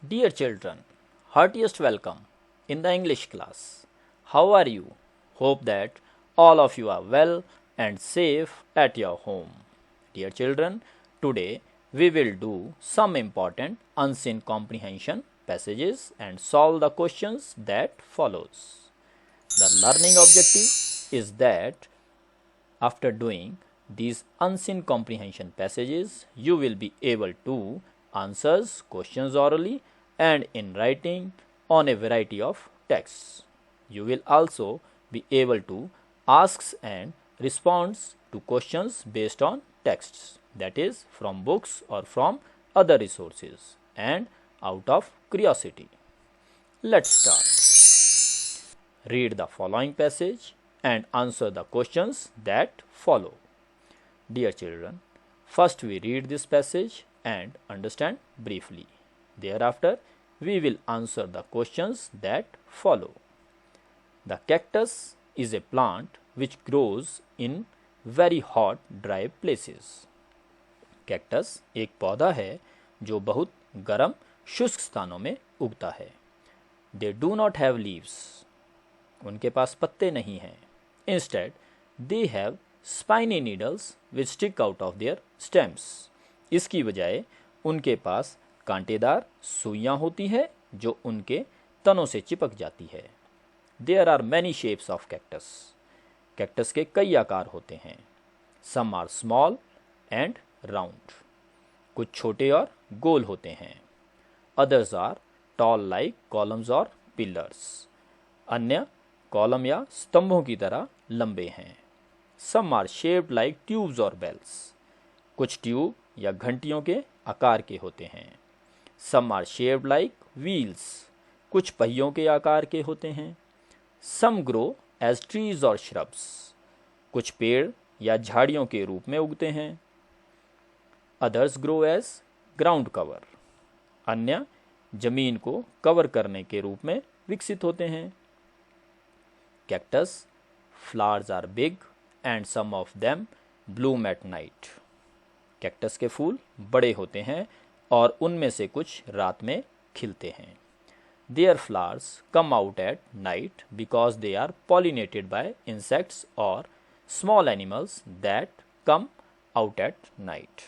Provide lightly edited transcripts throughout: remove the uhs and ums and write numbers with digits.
Dear children, heartiest welcome in the English class. How are you? Hope that all of you are well and safe at your home. Dear children, today we will do some important unseen comprehension passages and solve the questions that follows. The learning objective is that after doing these unseen comprehension passages, you will be able to answer questions orally and in writing on a variety of texts. You will also be able to ask and respond to questions based on texts, that is, from books or from other resources, and out of curiosity. Let's start. Read the following passage and answer the questions that follow. Dear children, first we read this passage and understand briefly. Thereafter, we will answer the questions that follow. The cactus is a plant which grows in very hot, dry places. Cactus एक पौधा है जो बहुत गर्म शुष्क स्थानों में उगता है. They do not have leaves. उनके पास पत्ते नहीं हैं. Instead, they have spiny needles which stick out of their stems. इसकी बजाय उनके पास कांटेदार सुइयां होती है जो उनके तनों से चिपक जाती है. There are many shapes of cactus. Cactus के कई आकार होते हैं. Some are small and round. कुछ छोटे और गोल होते हैं. Others are tall like columns or pillars. अन्य कॉलम या स्तंभों की तरह लंबे हैं. Some are shaped like tubes or bells. कुछ ट्यूब या घंटियों के आकार के होते हैं. Some are shaped like wheels. कुछ पहियों के आकार के होते हैं. Some grow as trees or shrubs. कुछ पेड़ या झाड़ियों के रूप में उगते हैं. Others grow as ground cover. अन्य जमीन को कवर करने के रूप में विकसित होते हैं. Cactus flowers are big and some of them bloom at night. Cactus के फूल बड़े होते हैं और उनमें से कुछ रात में खिलते हैं. Their flowers come out at night because they are pollinated by insects or small animals that come out at night.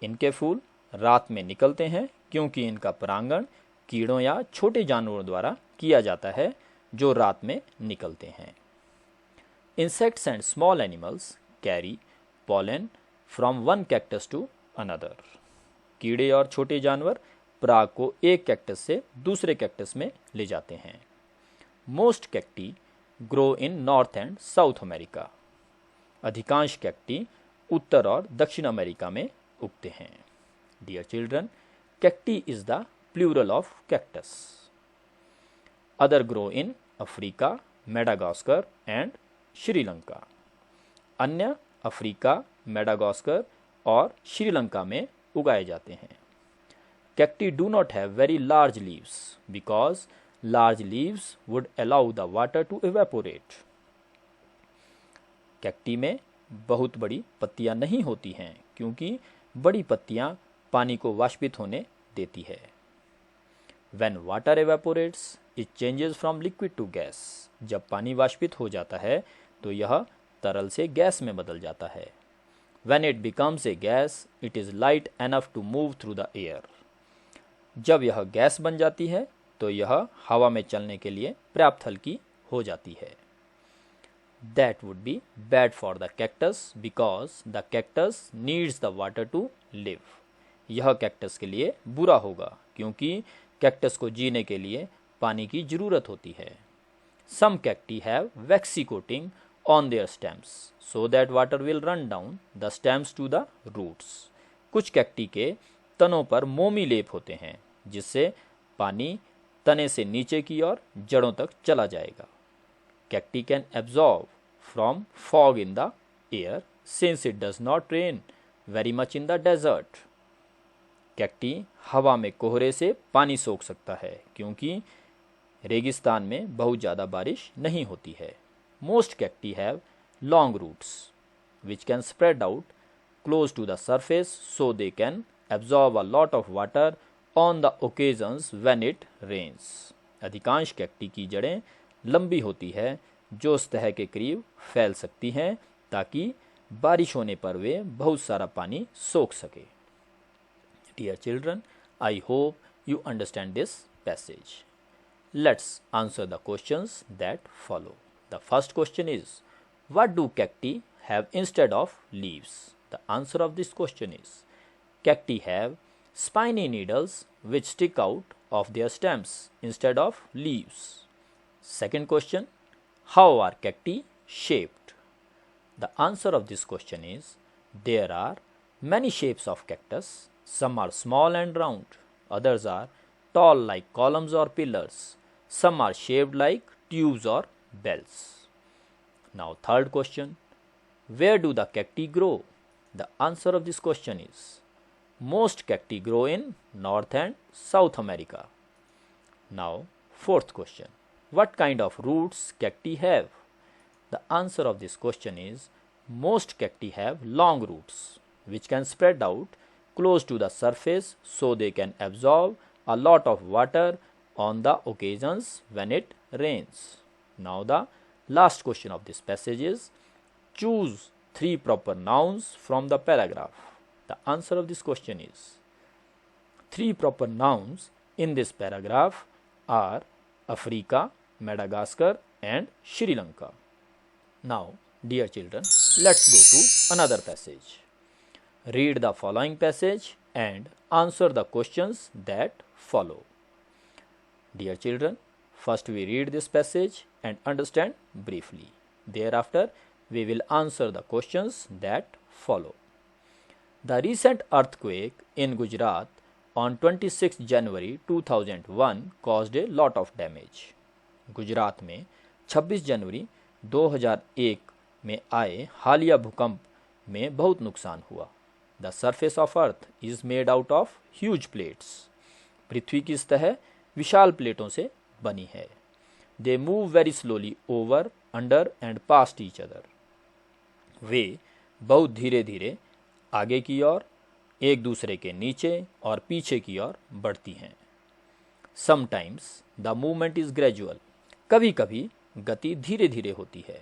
इनके फूल रात में निकलते हैं क्योंकि इनका परागण कीड़ों या छोटे जानवरों द्वारा किया जाता है जो रात में निकलते हैं. Insects and small animals carry pollen from one cactus to another. कीड़े और छोटे जानवर पराग को एक कैक्टस से दूसरे कैक्टस में ले जाते हैं. Most cacti grow in North and South America. अधिकांश कैक्टी उत्तर और दक्षिण अमेरिका में उगते हैं. Dear children, cacti is the plural of cactus. Other grow in Africa, Madagascar and Sri Lanka. अन्य अफ्रीका, मेडागास्कर और श्रीलंका में उगाए जाते हैं. Cacti do not have very large leaves because large leaves would allow the water to evaporate. Cacti में बहुत बड़ी पत्तियां नहीं होती हैं क्योंकि बड़ी पत्तियां पानी को वाष्पित होने देती है. When water evaporates, it changes from liquid to gas. जब पानी वाष्पित हो जाता है तो यह तरल से गैस में बदल जाता है. When it becomes a gas, it is light enough to move through the air. जब यह गैस बन जाती है तो यह हवा में चलने के लिए पर्याप्त हल्की हो जाती है. That would be bad for the cactus because the cactus needs the water to live. यह कैक्टस के लिए बुरा होगा क्योंकि कैक्टस को जीने के लिए पानी की जरूरत होती है. Some cacti have waxy coating on their stems so that water will run down the stems to the roots. कुछ कैक्टी के तनों पर मोमी लेप होते हैं जिससे पानी तने से नीचे की ओर जड़ों तक चला जाएगा. Cacti can absorb from fog in the air since it does not rain very much in the desert. Cacti हवा में कोहरे से पानी सोख सकता है क्योंकि रेगिस्तान में बहुत ज़्यादा बारिश नहीं होती है. Most cacti have long roots which can spread out close to the surface so they can absorb a lot of water on the occasions when it rains. अधिकांश कैक्टी की जड़ें लंबी होती है जो सतह के करीब फैल सकती हैं ताकि बारिश होने पर वे बहुत सारा पानी सोख सके. Dear children, I hope you understand this passage. Let's answer the questions that follow. The first question is, what do cacti have instead of leaves? The answer of this question is, cacti have spiny needles which stick out of their stems instead of leaves. Second question, how are cacti shaped? The answer of this question is, there are many shapes of cactus. Some are small and round, others are tall like columns or pillars. Some are shaped like tubes or bells. Now third question, where do the cacti grow? The answer of this question is, most cacti grow in North and South America. Now fourth question, what kind of roots cacti have? The answer of this question is, most cacti have long roots which can spread out close to the surface so they can absorb a lot of water on the occasions when it rains. Now the last question of this passage is, choose 3 proper nouns from the paragraph. The answer of this question is, 3 proper nouns in this paragraph are Africa, Madagascar and Sri Lanka. Now dear children, let's go to another passage. Read the following passage and answer the questions that follow. Dear children, first we read this passage and understand briefly. Thereafter, we will answer the questions that follow. The recent earthquake in Gujarat on 26 January 2001 caused a lot of damage. Gujarat में 26 जनवरी 2001 में आए हालिया भूकंप में बहुत नुकसान हुआ. The surface of earth is made out of huge plates. पृथ्वी की सतह विशाल प्लेटों से बनी है. They move very slowly over, under and past each other. वे बहुत धीरे धीरे आगे की ओर, एक दूसरे के नीचे और पीछे की ओर बढ़ती हैं. Sometimes the movement is gradual. कभी कभी गति धीरे धीरे होती है.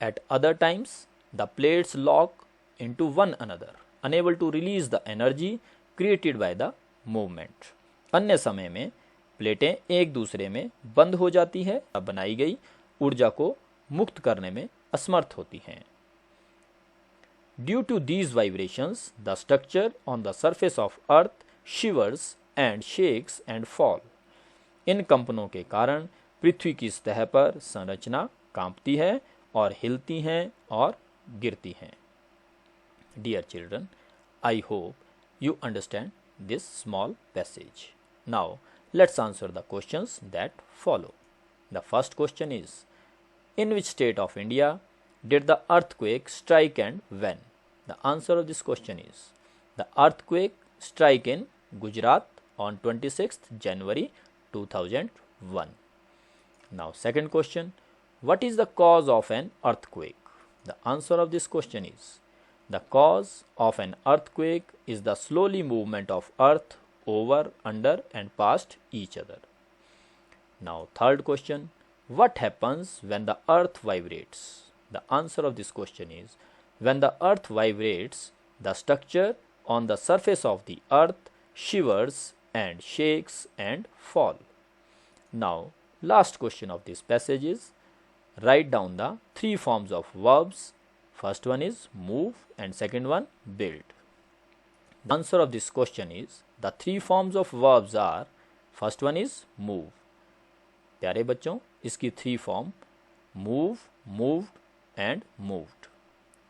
At other times the plates lock into one another, unable to release the energy created by the movement. अन्य समय में प्लेटें एक दूसरे में बंद हो जाती है, बनाई गई ऊर्जा को मुक्त करने में असमर्थ होती हैं. Due to these vibrations, the structure on the surface of earth shivers and shakes and fall. इन कंपनों के कारण पृथ्वी की सतह पर संरचना कांपती है और हिलती हैं और गिरती हैं. Dear children, I hope you understand this small passage. Now, let's answer the questions that follow. The first question is, in which state of India did the earthquake strike and when? The answer of this question is, the earthquake struck in Gujarat on 26th January 2001. Now, second question, what is the cause of an earthquake? The answer of this question is, the cause of an earthquake is the slowly movement of earth over, under and past each other. Now third question, what happens when the earth vibrates? The answer of this question is, when the earth vibrates, the structure on the surface of the earth shivers and shakes and fall. Now last question of this passage is, write down the 3 forms of verbs. First one is move and second one build. The answer of this question is, the 3 forms of verbs are, first one is move. प्यारे बच्चों, इसकी 3 form move, moved and moved.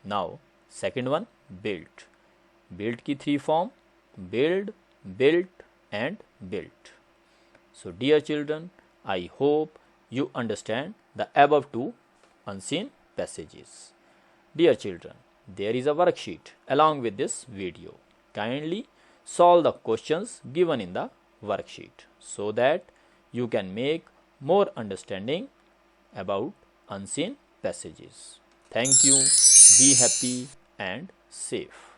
Now second one built. Built की 3 form build, built and built. So dear children, I hope you understand the above 2 unseen passages. Dear children, there is a worksheet along with this video. Kindly solve the questions given in the worksheet so that you can make more understanding about unseen passages. Thank you. Be happy and safe.